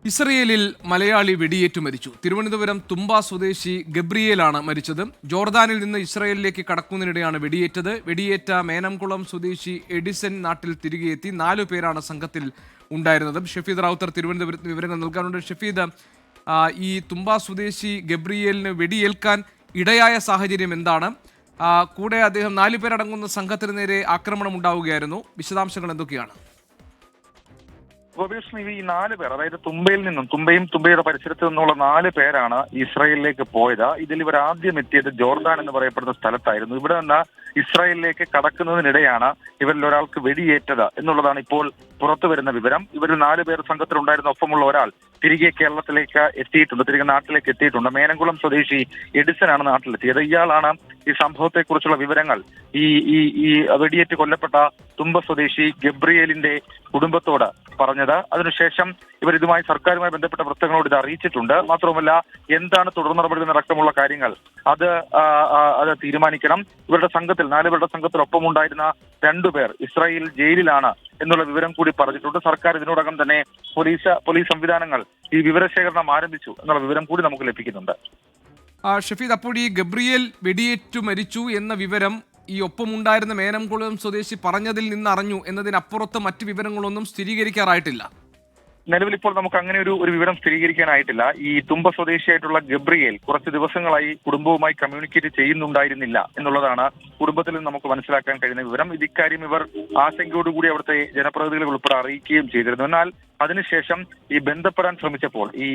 ഇസ്രയേലിൽ മലയാളി വെടിയേറ്റു മരിച്ചു. തിരുവനന്തപുരം തുമ്പ സ്വദേശി ഗബ്രിയേലാണ് മരിച്ചത്. ജോർദാനിൽ നിന്ന് ഇസ്രയേലിലേക്ക് കടക്കുന്നതിനിടെയാണ് വെടിയേറ്റത്. വെടിയേറ്റ മേനംകുളം സ്വദേശി എഡിസൺ നാട്ടിൽ തിരികെ എത്തി. 4 പേരാണ് സംഘത്തിൽ ഉണ്ടായിരുന്നത്. ഷഫീദ് റാവുത്തർ തിരുവനന്തപുരത്ത് വിവരങ്ങൾ നൽകാനുണ്ട്. ഷഫീദ്, ഈ തുമ്പ സ്വദേശി ഗബ്രിയേലിന് വെടിയേൽക്കാൻ ഇടയായ സാഹചര്യം എന്താണ്? കൂടെ അദ്ദേഹം 4 പേരടങ്ങുന്ന സംഘത്തിന് നേരെ ആക്രമണം ഉണ്ടാവുകയായിരുന്നു. വിശദാംശങ്ങൾ എന്തൊക്കെയാണ്? ഗോപികൃഷ്ണൻ, ഈ 4 പേർ, അതായത് തുമ്പയിൽ നിന്നും തുമ്പയുടെ പരിസരത്ത് നിന്നുള്ള 4 പേരാണ് ഇസ്രായേലിലേക്ക് പോയത്. ഇതിൽ ഇവർ ആദ്യം എത്തിയത് ജോർദാൻ എന്ന് പറയപ്പെടുന്ന സ്ഥലത്തായിരുന്നു. ഇവിടെ നിന്ന് ഇസ്രായേലിലേക്ക് കടക്കുന്നതിനിടെയാണ് ഇവരിൽ ഒരാൾക്ക് വെടിയേറ്റത് എന്നുള്ളതാണ് ഇപ്പോൾ പുറത്തു വരുന്ന വിവരം. ഇവരിൽ 4 പേർ സംഘത്തിലുണ്ടായിരുന്ന ഒപ്പമുള്ള ഒരാൾ തിരികെ കേരളത്തിലേക്ക് എത്തിയിട്ടുണ്ട്, തിരികെ നാട്ടിലേക്ക് എത്തിയിട്ടുണ്ട്. മേനംകുളം സ്വദേശി എഡിസൺ ആണ് നാട്ടിലെത്തിയത്. ഇയാളാണ് ഈ സംഭവത്തെക്കുറിച്ചുള്ള വിവരങ്ങൾ ഈ വെടിയേറ്റ് കൊല്ലപ്പെട്ട തുമ്പ സ്വദേശി ഗബ്രിയേലിന്റെ കുടുംബത്തോട് പറഞ്ഞത്. അതിനുശേഷം ഇവർ ഇതുമായി സർക്കാരുമായി ബന്ധപ്പെട്ട വൃത്തങ്ങളോട് ഇത് അറിയിച്ചിട്ടുണ്ട്. മാത്രവുമല്ല, എന്താണ് തുടർ നടപടികൾ അടക്കമുള്ള കാര്യങ്ങൾ അത് തീരുമാനിക്കണം. ഇവരുടെ സംഘത്തിൽ 4 പേരുടെ സംഘത്തിൽ ഒപ്പമുണ്ടായിരുന്ന 2 പേർ ഇസ്രായേൽ ജയിലിലാണ് എന്നുള്ള വിവരം കൂടി പറഞ്ഞിട്ടുണ്ട്. സർക്കാർ ഇതിനോടകം തന്നെ പോലീസ് സംവിധാനങ്ങൾ ഈ വിവരശേഖരണം ആരംഭിച്ചു എന്നുള്ള വിവരം കൂടി നമുക്ക് ലഭിക്കുന്നുണ്ട്. ഷഫീദ്, അപ്പോൾ ഈ ഗബ്രിയേൽ വെടിയേറ്റു മരിച്ചു എന്ന വിവരം ഈ ഒപ്പമുണ്ടായിരുന്ന മേനംകുളം സ്വദേശി പറഞ്ഞതിൽ നിന്ന് അറിഞ്ഞു എന്നതിനപ്പുറത്ത് മറ്റു വിവരങ്ങളൊന്നും സ്ഥിരീകരിക്കാറായിട്ടില്ല. നിലവിൽ ഇപ്പോൾ നമുക്ക് അങ്ങനെ ഒരു വിവരം സ്ഥിരീകരിക്കാനായിട്ടില്ല. ഈ തുമ്പ സ്വദേശിയായിട്ടുള്ള ഗബ്രിയേൽ കുറച്ച് ദിവസങ്ങളായി കുടുംബവുമായി കമ്മ്യൂണിക്കേറ്റ് ചെയ്യുന്നുണ്ടായിരുന്നില്ല എന്നുള്ളതാണ് കുടുംബത്തിൽ നിന്ന് നമുക്ക് മനസ്സിലാക്കാൻ കഴിയുന്ന വിവരം. ഇക്കാര്യം ഇവർ ആശങ്കയോടുകൂടി അവിടുത്തെ ജനപ്രതിനിധികൾ ഉൾപ്പെടെ അറിയിക്കുകയും ചെയ്തിരുന്നു. എന്നാൽ അതിനുശേഷം ഈ ബന്ധപ്പെടാൻ ശ്രമിച്ചപ്പോൾ ഈ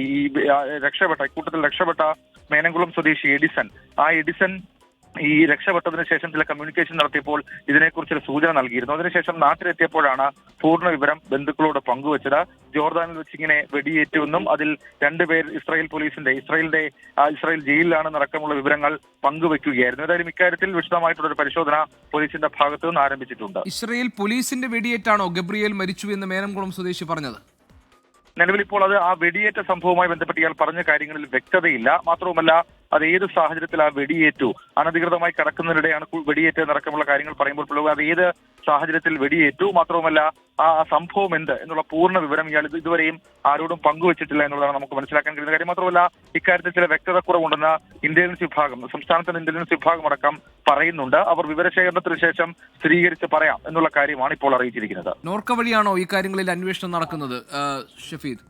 ഇക്കൂട്ടത്തിൽ രക്ഷപ്പെട്ട മേനംകുളം സ്വദേശി എഡിസൺ ഈ രക്ഷപ്പെട്ടതിന് ശേഷം ചില കമ്മ്യൂണിക്കേഷൻ നടത്തിയപ്പോൾ ഇതിനെക്കുറിച്ചൊരു സൂചന നൽകിയിരുന്നു. അതിനുശേഷം നാട്ടിലെത്തിയപ്പോഴാണ് പൂർണ്ണ വിവരം ബന്ധുക്കളോട് പങ്കുവച്ചത്. ജോർദാനിൽ വെച്ച് ഇങ്ങനെ വെടിയേറ്റുവെന്നും അതിൽ 2 പേർ ഇസ്രായേൽ ജയിലിലാണെന്ന് അടക്കമുള്ള വിവരങ്ങൾ പങ്കുവെക്കുകയായിരുന്നു. ഏതായാലും ഇക്കാര്യത്തിൽ വിശദമായിട്ടുള്ള പരിശോധന പോലീസിന്റെ ഭാഗത്തു നിന്ന് ആരംഭിച്ചിട്ടുണ്ട്. ഇസ്രായേൽ പോലീസിന്റെ വെടിയേറ്റാണോ ഗബ്രിയേൽ മരിച്ചു എന്ന് മേനംകുളം സ്വദേശി പറഞ്ഞത്? നിലവിൽ ഇപ്പോൾ ആ വെടിയേറ്റ സംഭവവുമായി ബന്ധപ്പെട്ട് ഇയാൾ പറഞ്ഞ കാര്യങ്ങളിൽ വ്യക്തതയില്ല. മാത്രവുമല്ല, അത് ഏത് സാഹചര്യത്തിൽ ആ വെടിയേറ്റു, അനധികൃതമായി കടക്കുന്നതിനിടെയാണ് വെടിയേറ്റ് നടക്കമുള്ള കാര്യങ്ങൾ പറയുമ്പോൾ അത് ഏത് സാഹചര്യത്തിൽ വെടിയേറ്റു, മാത്രവുമല്ല ആ സംഭവം എന്ത് എന്നുള്ള പൂർണ്ണ വിവരം ഇയാൾ ഇതുവരെയും ആരോടും പങ്കുവച്ചിട്ടില്ല എന്നുള്ളതാണ് നമുക്ക് മനസ്സിലാക്കാൻ കഴിയുന്ന കാര്യം. മാത്രമല്ല, ഇക്കാര്യത്തിൽ ചില വ്യക്തത കുറവുണ്ടെന്ന് സംസ്ഥാനത്തിന്റെ ഇന്റലിജൻസ് വിഭാഗം അടക്കം പറയുന്നുണ്ട്. അവർ വിവരശേഖരണത്തിന് ശേഷം സ്ഥിരീകരിച്ച് പറയാം എന്നുള്ള കാര്യമാണ് ഇപ്പോൾ അറിയിച്ചിരിക്കുന്നത്. നോർക്ക വഴിയാണോ ഈ കാര്യങ്ങളിൽ അന്വേഷണം നടക്കുന്നത്, ഷഫീദ്?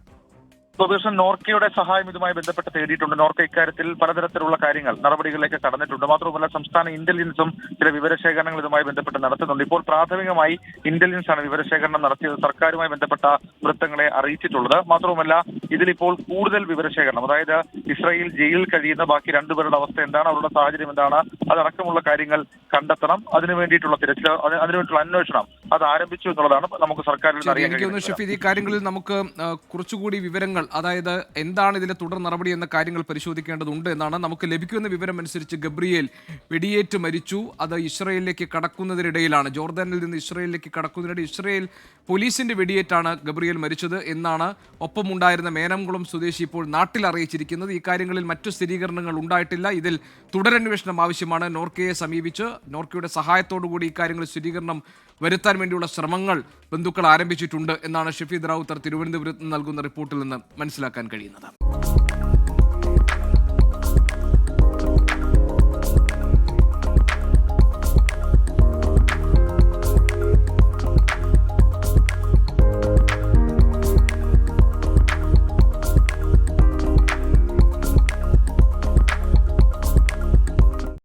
നോർക്കയുടെ സഹായം ഇതുമായി ബന്ധപ്പെട്ട് തേടിയിട്ടുണ്ട്. നോർക്ക ഇക്കാര്യത്തിൽ പലതരത്തിലുള്ള കാര്യങ്ങൾ നടപടികളിലേക്ക് കടന്നിട്ടുണ്ട്. മാത്രമല്ല, സംസ്ഥാന ഇന്റലിജൻസും ചില വിവരശേഖരണങ്ങൾ ഇതുമായി ബന്ധപ്പെട്ട് നടത്തുന്നുണ്ട്. ഇപ്പോൾ പ്രാഥമികമായി ഇന്റലിജൻസ് ആണ് വിവരശേഖരണം നടത്തിയത്, സർക്കാരുമായി ബന്ധപ്പെട്ട വൃത്തങ്ങളെ അറിയിച്ചിട്ടുള്ളത്. മാത്രവുമല്ല, ഇതിലിപ്പോൾ കൂടുതൽ വിവരശേഖരണം, അതായത് ഇസ്രായേൽ ജയിലിൽ കഴിയുന്ന ബാക്കി 2 പേരുടെ അവസ്ഥ എന്താണ്, അവരുടെ സാഹചര്യം എന്താണ്, അതടക്കമുള്ള കാര്യങ്ങൾ കണ്ടെത്തണം. അതിനുവേണ്ടിയിട്ടുള്ള തിരച്ചിൽ, അതിനുവേണ്ടിയിട്ടുള്ള അന്വേഷണം അത് ആരംഭിച്ചു എന്നുള്ളതാണ് നമുക്ക് സർക്കാരിൽ അറിയാൻ കഴിയുന്നത്. ഷഫീദ്, ഈ കാര്യങ്ങളിൽ നമുക്ക് കുറച്ചുകൂടി വിവരങ്ങൾ, അതായത് എന്താണ് ഇതിലെ തുടർ നടപടി എന്ന കാര്യങ്ങൾ പരിശോധിക്കേണ്ടതുണ്ട് എന്നാണ്. നമുക്ക് ലഭിക്കുന്ന വിവരം അനുസരിച്ച് ഗബ്രിയേൽ വെടിയേറ്റ് മരിച്ചു. അത് ഇസ്രായേലിലേക്ക് കടക്കുന്നതിനിടയിലാണ്, ജോർദാനിൽ നിന്ന് ഇസ്രായേലിലേക്ക് കടക്കുന്നതിനിടെ ഇസ്രായേൽ പോലീസിന്റെ വെടിയേറ്റാണ് ഗബ്രിയേൽ മരിച്ചത് എന്നാണ് ഒപ്പമുണ്ടായിരുന്ന മേനംകുളം സ്വദേശി ഇപ്പോൾ നാട്ടിൽ അറിയിച്ചിരിക്കുന്നത്. ഈ കാര്യങ്ങളിൽ മറ്റു സ്ഥിരീകരണങ്ങൾ ഉണ്ടായിട്ടില്ല. ഇതിൽ തുടരന്വേഷണം ആവശ്യമാണ്. നോർക്കയെ സമീപിച്ച് നോർക്കയുടെ സഹായത്തോടുകൂടി ഈ കാര്യങ്ങളിൽ സ്ഥിരീകരണം വരുത്താൻ വേണ്ടിയുള്ള ശ്രമങ്ങൾ ബന്ധുക്കൾ ആരംഭിച്ചിട്ടുണ്ട് എന്നാണ് ഷഫീദ് റാവുത്തർ തിരുവനന്തപുരത്ത് നൽകുന്ന റിപ്പോർട്ടിൽ നിന്ന് മനസ്സിലാക്കാൻ കഴിയുന്നത്.